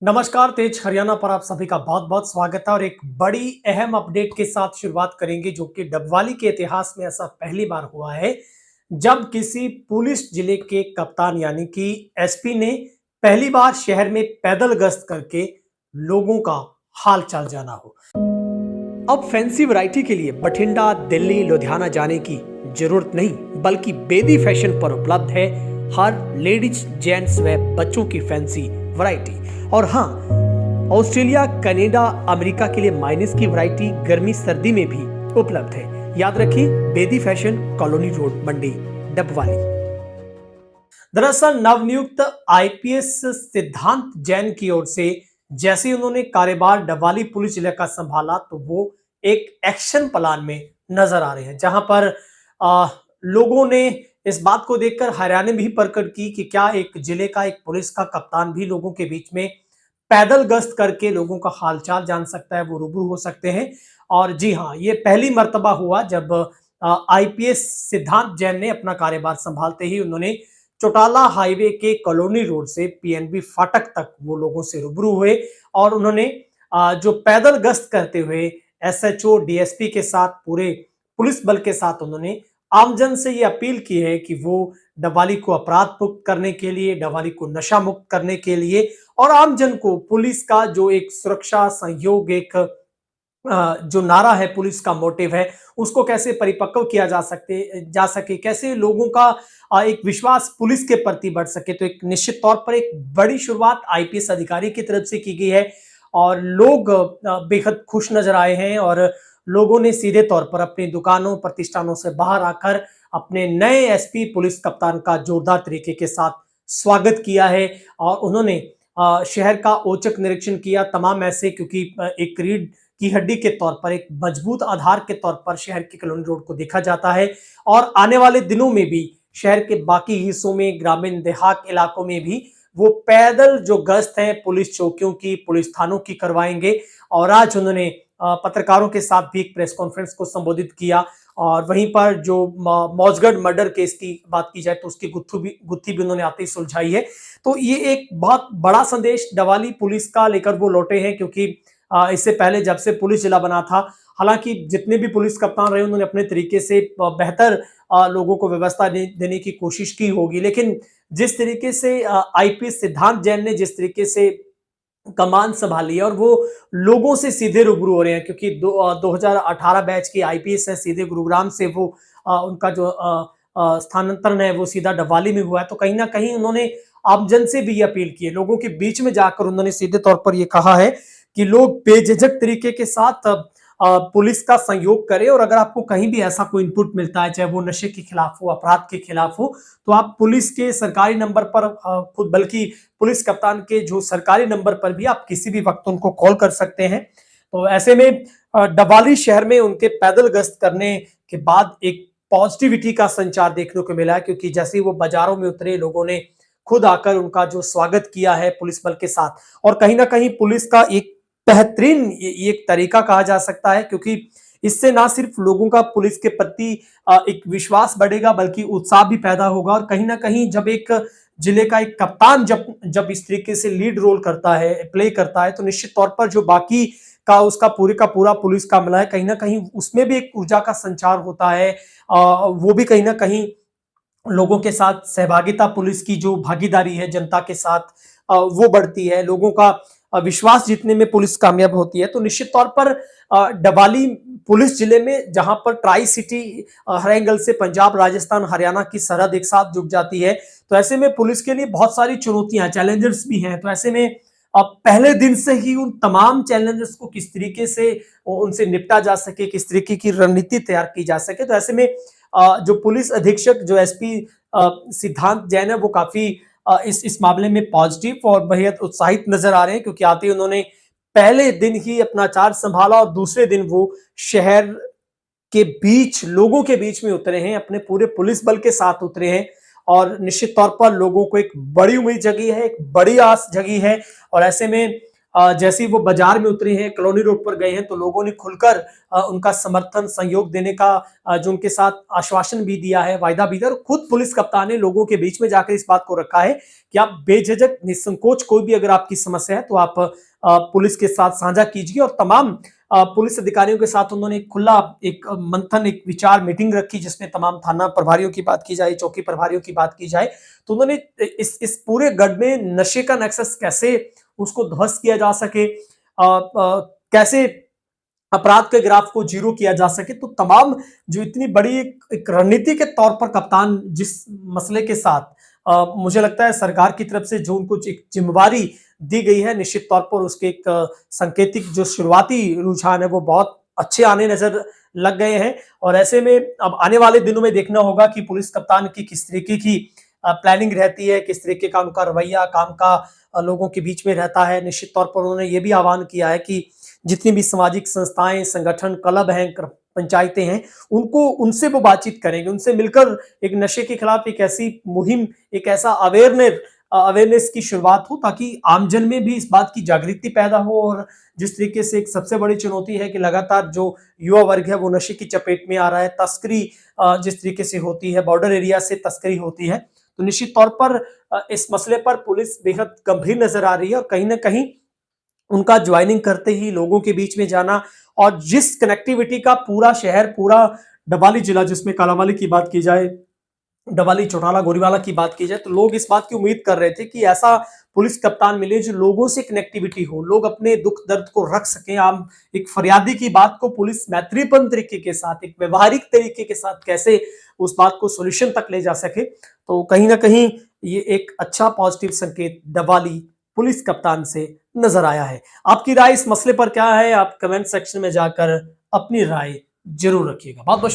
नमस्कार, तेज हरियाणा पर आप सभी का बहुत-बहुत स्वागत है और एक बड़ी अहम अपडेट के साथ शुरुआत करेंगे जो कि डबवाली के इतिहास में ऐसा पहली बार हुआ है, जब किसी पुलिस जिले के कप्तान यानी कि एसपी ने पहली बार शहर में पैदल गश्त करके लोगों का हाल-चाल जाना हो। अब फैंसी वैरायटी के लिए बठिंडा, दिल्ली, लुधियाना जाने की जरूरत नहीं, बल्कि बेदी फैशन पर उपलब्ध है हर लेडीज, जेंट्स व बच्चों की फैंसी वैरायटी। और हाँ, ऑस्ट्रेलिया, कनाडा, अमेरिका के लिए माइनस की वैरायटी गर्मी सर्दी में भी उपलब्ध है। याद रखिए, बेदी फैशन, कॉलोनी रोड, मंडी, डबवाली। दरअसल नवनियुक्त आईपीएस सिद्धांत जैन की ओर से जैसे ही उन्होंने कार्यभार डबवाली पुलिस जिले का संभाला तो वो एक एक्शन प्लान में नजर आ रहे हैं, जहां पर लोगों ने इस बात को देखकर हैरानी भी प्रकट की कि क्या एक जिले का एक पुलिस का कप्तान भी लोगों के बीच में पैदल गश्त करके लोगों का हालचाल जान सकता है, वो रूबरू हो सकते हैं। और जी हाँ, ये पहली मर्तबा हुआ जब आईपीएस सिद्धांत जैन ने अपना कार्यभार संभालते ही उन्होंने चौटाला हाईवे के कॉलोनी रोड से पीएनबी फाटक तक वो लोगों से रूबरू हुए और उन्होंने जो पैदल गश्त करते हुए एसएचओ, डीएसपी के साथ, पूरे पुलिस बल के साथ उन्होंने आमजन से ये अपील की है कि वो डबवाली को अपराध मुक्त करने के लिए, डबवाली को नशा मुक्त करने के लिए और आमजन को पुलिस का जो एक सुरक्षा सहयोग एक जो नारा है, पुलिस का मोटिव है, उसको कैसे परिपक्व किया जा सके, कैसे लोगों का एक विश्वास पुलिस के प्रति बढ़ सके। तो एक निश्चित तौर पर एक बड़ी शुरुआत आईपीएस अधिकारी की तरफ से की गई है और लोग बेहद खुश नजर आए हैं और लोगों ने सीधे तौर पर अपनी दुकानों, प्रतिष्ठानों से बाहर आकर अपने नए एसपी पुलिस कप्तान का जोरदार तरीके के साथ स्वागत किया है और उन्होंने शहर का औचक निरीक्षण किया। तमाम ऐसे, क्योंकि एक रीढ़ की हड्डी के तौर पर, एक मजबूत आधार के तौर पर शहर की कॉलोनी रोड को देखा जाता है और आने वाले दिनों में भी शहर के बाकी हिस्सों में, ग्रामीण देहात इलाकों में भी वो पैदल जो गश्त है पुलिस चौकियों की, पुलिस थानों की करवाएंगे। और आज उन्होंने पत्रकारों के साथ भी एक प्रेस कॉन्फ्रेंस को संबोधित किया और वहीं पर जो मौजगढ़ मर्डर केस की बात की जाए तो उसकी गुत्थी भी उन्होंने आते ही सुलझाई है। तो ये एक बहुत बड़ा संदेश डबवाली पुलिस का लेकर वो लौटे हैं, क्योंकि इससे पहले जब से पुलिस जिला बना था, हालांकि जितने भी पुलिस कप्तान रहे उन्होंने अपने तरीके से बेहतर लोगों को व्यवस्था देने की कोशिश की होगी, लेकिन जिस तरीके से आईपीएस सिद्धांत जैन ने जिस तरीके से कमान संभाली है और वो लोगों से सीधे रूबरू हो रहे हैं, क्योंकि 2018 बैच की आईपीएस है, सीधे गुरुग्राम से वो उनका जो स्थानांतरण है वो सीधा डबवाली में हुआ है। तो कहीं ना कहीं उन्होंने आमजन से भी ये अपील की है, लोगों के बीच में जाकर उन्होंने सीधे तौर पर ये कहा है कि लोग बेझिझक तरीके के साथ पुलिस का सहयोग करें और अगर आपको कहीं भी ऐसा कोई इनपुट मिलता है, चाहे वो नशे के खिलाफ हो, अपराध के खिलाफ हो, तो आप पुलिस के सरकारी नंबर पर खुद, बल्कि पुलिस कप्तान के जो सरकारी नंबर पर भी आप किसी भी वक्त उनको कॉल कर सकते हैं। तो ऐसे में डबवाली शहर में उनके पैदल गश्त करने के बाद एक पॉजिटिविटी का संचार देखने को मिला, क्योंकि जैसे ही वो बाजारों में उतरे, लोगों ने खुद आकर उनका जो स्वागत किया है पुलिस बल के साथ। और कहीं ना कहीं पुलिस का एक बेहतरीन ये एक तरीका कहा जा सकता है, क्योंकि इससे ना सिर्फ लोगों का पुलिस के प्रति एक विश्वास बढ़ेगा, बल्कि उत्साह भी पैदा होगा। और कहीं ना कहीं जब एक जिले का एक कप्तान जब इस तरीके से लीड रोल करता है, प्ले करता है, तो निश्चित तौर पर जो बाकी का उसका पूरे का पूरा पुलिस का अमला है, कहीं ना कहीं उसमें भी एक ऊर्जा का संचार होता है। वो भी कहीं ना कहीं लोगों के साथ सहभागिता, पुलिस की जो भागीदारी है जनता के साथ, वो बढ़ती है। लोगों का विश्वास जीतने में पुलिस कामयाब होती है। तो निश्चित तौर पर डबवाली पुलिस जिले में, जहां पर ट्राई सिटी हर एंगल से पंजाब, राजस्थान, हरियाणा की सरहद एक साथ जुड़ जाती है, तो ऐसे में पुलिस के लिए बहुत सारी चुनौतियां, चैलेंजर्स भी हैं। तो ऐसे में पहले दिन से ही उन तमाम चैलेंजेस को किस तरीके से उनसे निपटा जा सके, किस तरीके की रणनीति तैयार की जा सके। तो ऐसे में जो पुलिस अधीक्षक, जो एसपी सिद्धांत जैन है, वो काफी इस मामले में पॉजिटिव और बेहद उत्साहित नजर आ रहे हैं, क्योंकि आते ही उन्होंने पहले दिन ही अपना चार्ज संभाला और दूसरे दिन वो शहर के बीच, लोगों के बीच में उतरे हैं, अपने पूरे पुलिस बल के साथ उतरे हैं। और निश्चित तौर पर लोगों को एक बड़ी उम्मीद जगी है, एक बड़ी आस जगी है। और ऐसे में जैसे ही वो बाजार में उतरे हैं, कॉलोनी रोड पर गए हैं, तो लोगों ने खुलकर उनका समर्थन, सहयोग देने का जो उनके साथ आश्वासन भी दिया है, वायदा भी दिया, और खुद पुलिस कप्तान ने लोगों के बीच में जाकर इस बात को रखा है कि आप बेझिझक, निसंकोच, कोई भी अगर आपकी समस्या है तो आप पुलिस के साथ साझा कीजिए। और तमाम पुलिस अधिकारियों के साथ उन्होंने खुला एक मंथन, एक विचार मीटिंग रखी, जिसमें तमाम थाना प्रभारियों की बात की जाए, चौकी प्रभारियों की बात की जाए। तो उन्होंने इस पूरे गढ़ में नशे का नेक्सस कैसे उसको ध्वस्त किया जा सके, कैसे अपराध के ग्राफ को जीरो किया जा सके, तो तमाम जो इतनी बड़ी एक रणनीति के तौर पर कप्तान जिस मसले के साथ मुझे लगता है सरकार की तरफ से जो उनको एक जिम्मेवारी दी गई है, निश्चित तौर पर उसके एक सांकेतिक जो शुरुआती रुझान है वो बहुत अच्छे आने नजर लग गए हैं। और ऐसे में अब आने वाले दिनों में देखना होगा कि पुलिस कप्तान की किस तरीके की प्लानिंग रहती है, किस तरीके का उनका रवैया काम का लोगों के बीच में रहता है। निश्चित तौर पर उन्होंने ये भी आह्वान किया है कि जितनी भी सामाजिक संस्थाएं, संगठन, क्लब हैं, पंचायतें हैं, उनको उनसे वो बातचीत करेंगे, उनसे मिलकर एक नशे के खिलाफ एक ऐसी मुहिम, एक ऐसा अवेयरनेस की शुरुआत हो, ताकि आमजन में भी इस बात की जागृति पैदा हो। और जिस तरीके से एक सबसे बड़ी चुनौती है कि लगातार जो युवा वर्ग है वो नशे की चपेट में आ रहा है, तस्करी जिस तरीके से होती है, बॉर्डर एरिया से तस्करी होती है, तो निश्चित तौर पर इस मसले पर पुलिस बेहद गंभीर नजर आ रही है। और कहीं ना कहीं उनका ज्वाइनिंग करते ही लोगों के बीच में जाना, और जिस कनेक्टिविटी का पूरा शहर, पूरा डबाली जिला, जिसमें कालांवाली की बात की जाए, डबाली, चौटाला, गोरीवाला की बात की जाए, तो लोग इस बात की उम्मीद कर रहे थे कि ऐसा पुलिस कप्तान मिले जो लोगों से कनेक्टिविटी हो, लोग अपने दुख दर्द को रख सकें, आम एक फरियादी की बात को पुलिस मैत्रीपूर्ण तरीके के साथ, एक व्यवहारिक तरीके के साथ कैसे उस बात को सोल्यूशन तक ले जा सके। तो कहीं ना कहीं ये एक अच्छा पॉजिटिव संकेत डबाली पुलिस कप्तान से नजर आया है। आपकी राय इस मसले पर क्या है? आप कमेंट सेक्शन में जाकर अपनी राय जरूर रखिएगा। बहुत बहुत